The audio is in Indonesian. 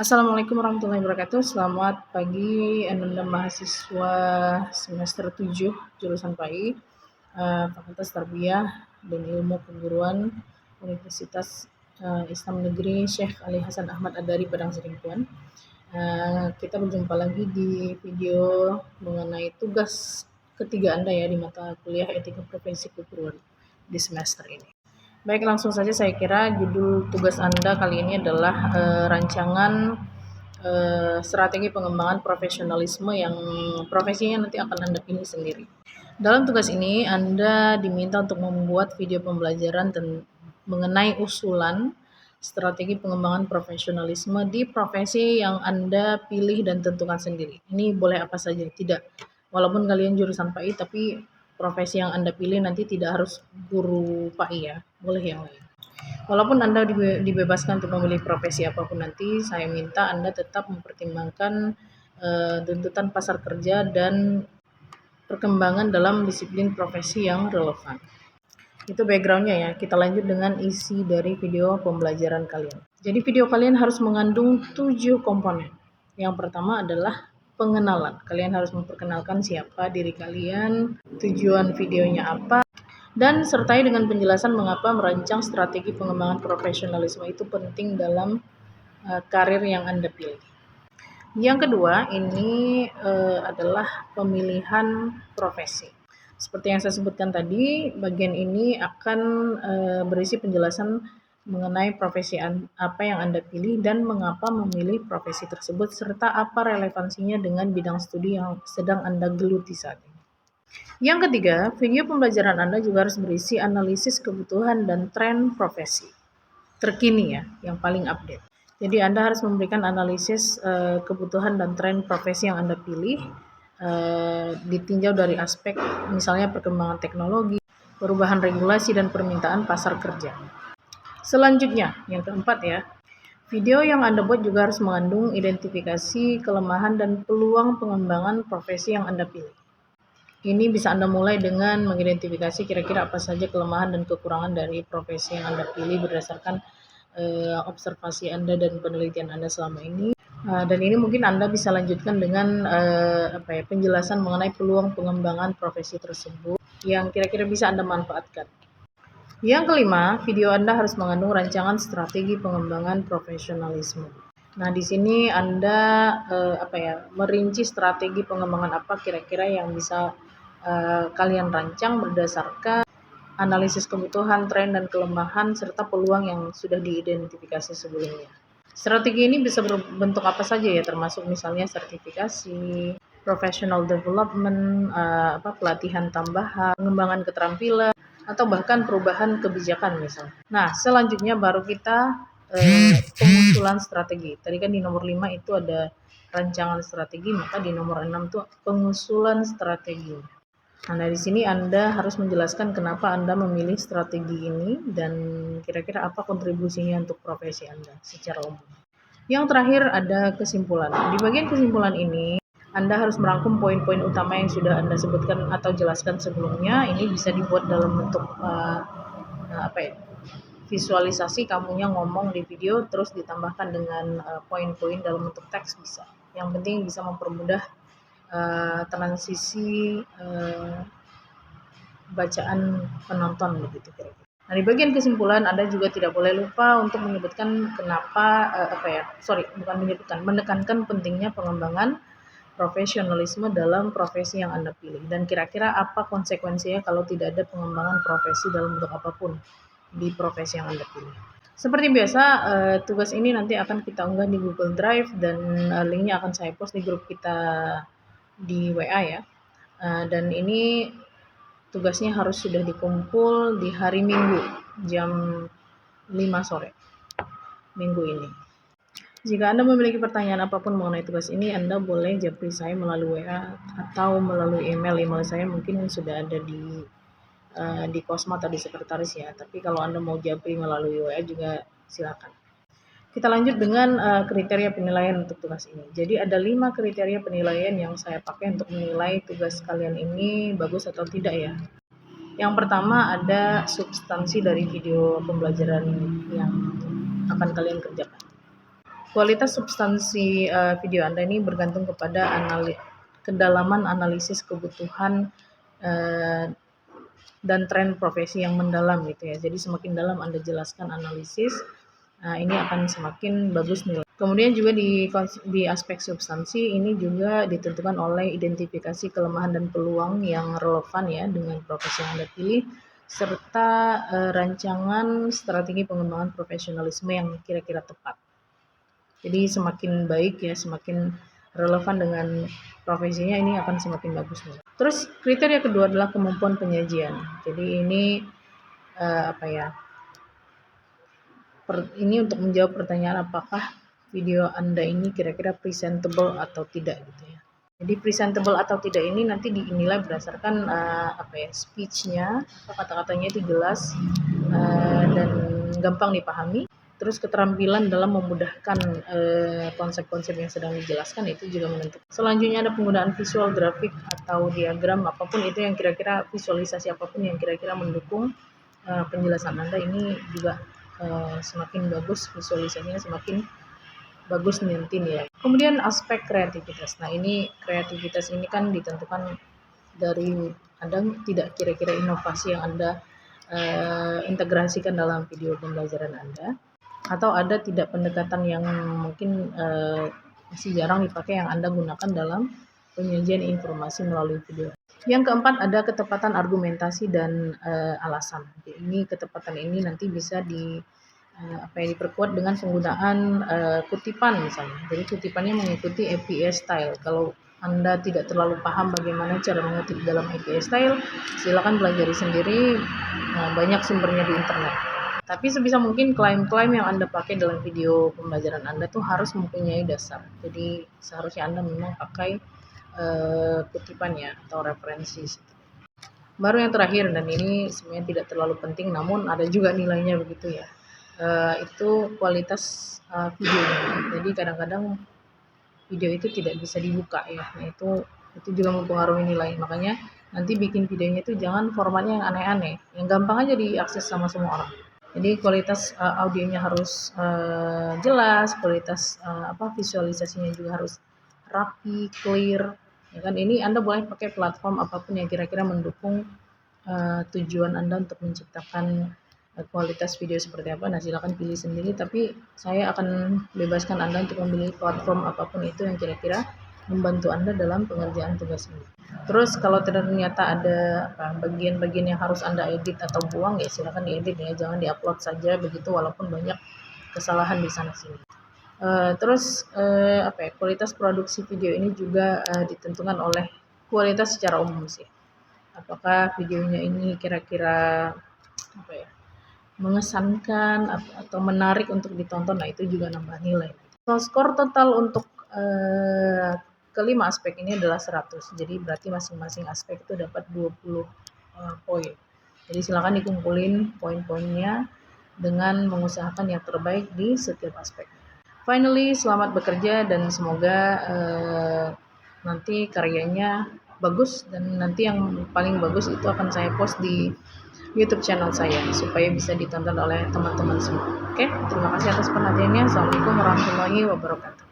Assalamualaikum warahmatullahi wabarakatuh. Selamat pagi Anda mahasiswa semester 7 jurusan PAI, Fakultas Tarbiyah dan Ilmu Keguruan Universitas Islam Negeri Syekh Ali Hasan Ahmad Ad-Dari Padang Sidempuan. Kita berjumpa lagi di video mengenai tugas ketiga Anda ya di mata kuliah Etika Profesi Keguruan di semester ini. Baik, langsung saja saya kira judul tugas Anda kali ini adalah rancangan strategi pengembangan profesionalisme yang profesinya nanti akan Anda pilih sendiri. Dalam tugas ini Anda diminta untuk membuat video pembelajaran mengenai usulan strategi pengembangan profesionalisme di profesi yang Anda pilih dan tentukan sendiri. Ini boleh apa saja, tidak. Walaupun kalian jurusan PAI, tapi profesi yang Anda pilih nanti tidak harus guru PAI ya, boleh yang lain. Walaupun Anda dibebaskan untuk memilih profesi apapun nanti, saya minta Anda tetap mempertimbangkan tuntutan pasar kerja dan perkembangan dalam disiplin profesi yang relevan. Itu backgroundnya ya. Kita lanjut dengan isi dari video pembelajaran kalian. Jadi video kalian harus mengandung 7 komponen. Yang pertama adalah pengenalan. Kalian harus memperkenalkan siapa diri kalian, tujuan videonya apa, dan sertai dengan penjelasan mengapa merancang strategi pengembangan profesionalisme itu penting dalam karir yang Anda pilih. Yang kedua, ini adalah pemilihan profesi. Seperti yang saya sebutkan tadi, bagian ini akan berisi penjelasan mengenai profesi apa yang Anda pilih dan mengapa memilih profesi tersebut, serta apa relevansinya dengan bidang studi yang sedang Anda geluti saat ini. Yang ketiga, video pembelajaran Anda juga harus berisi analisis kebutuhan dan tren profesi terkini ya, yang paling update. Jadi Anda harus memberikan analisis kebutuhan dan tren profesi yang Anda pilih, ditinjau dari aspek misalnya perkembangan teknologi, perubahan regulasi dan permintaan pasar kerja. Selanjutnya, yang keempat ya, video yang Anda buat juga harus mengandung identifikasi kelemahan dan peluang pengembangan profesi yang Anda pilih. Ini bisa Anda mulai dengan mengidentifikasi kira-kira apa saja kelemahan dan kekurangan dari profesi yang Anda pilih berdasarkan observasi Anda dan penelitian Anda selama ini. Dan ini mungkin Anda bisa lanjutkan dengan penjelasan mengenai peluang pengembangan profesi tersebut yang kira-kira bisa Anda manfaatkan. Yang kelima, video Anda harus mengandung rancangan strategi pengembangan profesionalisme. Nah, di sini Anda merinci strategi pengembangan apa kira-kira yang bisa kalian rancang berdasarkan analisis kebutuhan, tren, dan kelemahan, serta peluang yang sudah diidentifikasi sebelumnya. Strategi ini bisa berbentuk apa saja ya, termasuk misalnya sertifikasi, professional development, pelatihan tambahan, pengembangan keterampilan, atau bahkan perubahan kebijakan misalnya. Nah, selanjutnya baru kita pengusulan strategi. Tadi kan di nomor 5 itu ada rancangan strategi, maka di nomor 6 itu pengusulan strategi. Nah, dari sini Anda harus menjelaskan kenapa Anda memilih strategi ini dan kira-kira apa kontribusinya untuk profesi Anda secara umum. Yang terakhir ada kesimpulan. Di bagian kesimpulan ini, Anda harus merangkum poin-poin utama yang sudah Anda sebutkan atau jelaskan sebelumnya. Ini bisa dibuat dalam bentuk visualisasi, kamunya ngomong di video, terus ditambahkan dengan poin-poin dalam bentuk teks bisa. Yang penting bisa mempermudah transisi bacaan penonton begitu kira-kira. Nah, di bagian kesimpulan Anda juga tidak boleh lupa untuk menyebutkan kenapa menekankan pentingnya pengembangan profesionalisme dalam profesi yang Anda pilih dan kira-kira apa konsekuensinya kalau tidak ada pengembangan profesi dalam bentuk apapun di profesi yang Anda pilih. Seperti biasa, tugas ini nanti akan kita unggah di Google Drive dan linknya akan saya post di grup kita di WA ya. Dan ini tugasnya harus sudah dikumpul di hari Minggu jam 5 sore minggu ini. Jika Anda memiliki pertanyaan apapun mengenai tugas ini, Anda boleh japri saya melalui WA atau melalui email. Email saya mungkin sudah ada di Kosma atau di sekretaris ya. Tapi kalau Anda mau japri melalui WA juga silakan. Kita lanjut dengan kriteria penilaian untuk tugas ini. Jadi ada 5 kriteria penilaian yang saya pakai untuk menilai tugas kalian ini bagus atau tidak ya. Yang pertama ada substansi dari video pembelajaran yang akan kalian kerjakan. Kualitas substansi video Anda ini bergantung kepada kedalaman analisis kebutuhan dan tren profesi yang mendalam gitu ya. Jadi semakin dalam Anda jelaskan analisis, ini akan semakin bagus nilai. Kemudian juga di aspek substansi ini juga ditentukan oleh identifikasi kelemahan dan peluang yang relevan ya dengan profesi yang Anda pilih, serta rancangan strategi pengembangan profesionalisme yang kira-kira tepat. Jadi semakin baik ya, semakin relevan dengan profesinya, ini akan semakin bagus. Terus kriteria kedua adalah kemampuan penyajian. Jadi ini ini untuk menjawab pertanyaan apakah video Anda ini kira-kira presentable atau tidak gitu ya. Jadi presentable atau tidak ini nanti dinilai berdasarkan speech-nya, kata-katanya itu jelas dan gampang dipahami. Terus keterampilan dalam memudahkan konsep-konsep yang sedang dijelaskan itu juga menentukan. Selanjutnya ada penggunaan visual, grafik atau diagram, apapun itu yang kira-kira visualisasi apapun yang kira-kira mendukung penjelasan Anda ini juga semakin bagus visualisasinya, semakin bagus nanti nilai. Kemudian aspek kreativitas. Nah ini kreativitas ini kan ditentukan dari Anda tidak kira-kira inovasi yang Anda integrasikan dalam video pembelajaran Anda, atau ada tidak pendekatan yang mungkin masih jarang dipakai yang Anda gunakan dalam penyajian informasi melalui video. Yang keempat ada ketepatan argumentasi dan alasan. Jadi ini ketepatan ini nanti bisa diperkuat dengan penggunaan kutipan misalnya. Jadi kutipannya mengikuti APA style. Kalau Anda tidak terlalu paham bagaimana cara mengutip dalam APA style, silakan pelajari sendiri, banyak sumbernya di internet. Tapi sebisa mungkin klaim-klaim yang Anda pakai dalam video pembelajaran Anda tuh harus mempunyai dasar. Jadi seharusnya Anda memang pakai kutipannya atau referensi. Baru yang terakhir, dan ini sebenarnya tidak terlalu penting namun ada juga nilainya begitu ya, itu kualitas videonya. Jadi kadang-kadang video itu tidak bisa dibuka ya, nah itu juga mempengaruhi nilai. Makanya nanti bikin videonya itu jangan formatnya yang aneh-aneh, yang gampang aja diakses sama semua orang. Jadi kualitas audionya harus jelas, kualitas visualisasinya juga harus rapi, clear, ya kan. Ini Anda boleh pakai platform apapun yang kira-kira mendukung tujuan Anda untuk menciptakan kualitas video seperti apa. Nah silakan pilih sendiri, tapi saya akan bebaskan Anda untuk memilih platform apapun itu yang kira-kira membantu Anda dalam pengerjaan tugas ini. Terus kalau ternyata ada bagian-bagian yang harus Anda edit atau buang, ya silakan diedit ya, jangan diupload saja begitu walaupun banyak kesalahan di sana sini. Kualitas produksi video ini juga ditentukan oleh kualitas secara umum sih. Apakah videonya ini kira-kira mengesankan atau menarik untuk ditonton, nah itu juga nambah nilai. So, skor total untuk kelima aspek ini adalah 100. Jadi berarti masing-masing aspek itu dapat 20 poin. Jadi silakan dikumpulin poin-poinnya dengan mengusahakan yang terbaik di setiap aspek. Finally, selamat bekerja dan semoga nanti karyanya bagus, dan nanti yang paling bagus itu akan saya post di YouTube channel saya supaya bisa ditonton oleh teman-teman semua. Oke, terima kasih atas perhatiannya. Assalamualaikum warahmatullahi wabarakatuh.